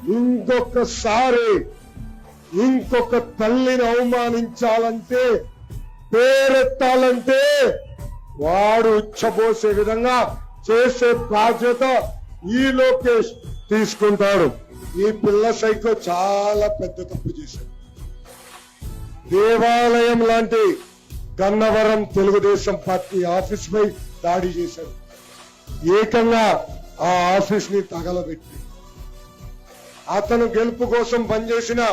ఇంకొకసారి ఇంకొక తల్లిని అవమానించాలంటే, పేరెత్తాలంటే వాడు ఉచ్చబోసే విధంగా చేసే బాధ్యత ఈ లోకేష్ తీసుకుంటాడు. ఈ పిల్ల సైకో చాలా పెద్ద తప్పు చేశాడు. దేవాలయం లాంటి గన్నవరం తెలుగుదేశం పార్టీ ఆఫీస్ పై దాడి చేశాడు. ఏకంగా ఆ ఆఫీస్ ని తగలబెట్టి అతను గెలుపు కోసం పనిచేసిన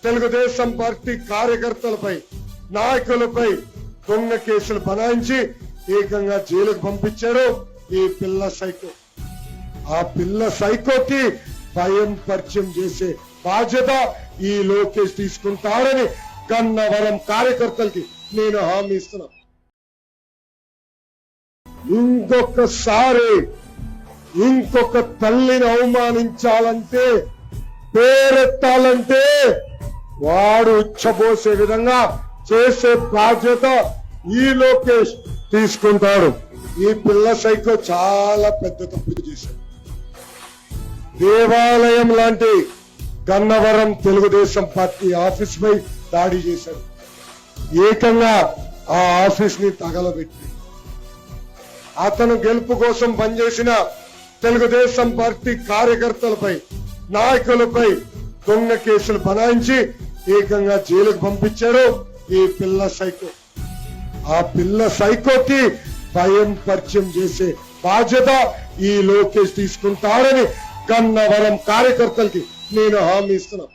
తెలుగుదేశం పార్టీ కార్యకర్తలపై, నాయకులపై దొంగ కేసులు బనాయించి ఏకంగా జైలుకు పంపించాడు ఈ పిల్ల సైకో. ఆ పిల్ల సైకోకి భయం పరిచయం చేసే బాధ్యత ఈ లోకేష్ తీసుకుంటాడని గన్నవరం కార్యకర్తలకి నేను హామీ ఇస్తున్నా. ఇంకొకసారి ఇంకొక తల్లిని అవమానించాలంటే, పేరెత్తాలంటే వాడు ఉచ్చబోసే విధంగా చేసే బాధ్యత ఈ లోకేష్ తీసుకుంటాడు. ఈ పిల్ల సైకో చాలా పెద్ద తప్పు చేశాడు. దేవాలయం లాంటి గన్నవరం తెలుగుదేశం పార్టీ ఆఫీస్ పై దాడి చేశాడు. ఏకంగా ఆ ఆఫీస్ ని తగలబెట్టి అతను గెలుపు కోసం పనిచేసిన తెలుగుదేశం పార్టీ కార్యకర్తలపై, నాయకులపై దొంగ కేసులు బనాయించి ఏకంగా జైలుకు పంపించాడు ఈ పిల్ల సైకో. ఆ పిల్ల సైకోకి భయం పరిచయం చేసే బాధ్యత ఈ లోకేష్ తీసుకుంటాడని గన్నవరం కార్యకర్తలకి నేను హామీ ఇస్తున్నా.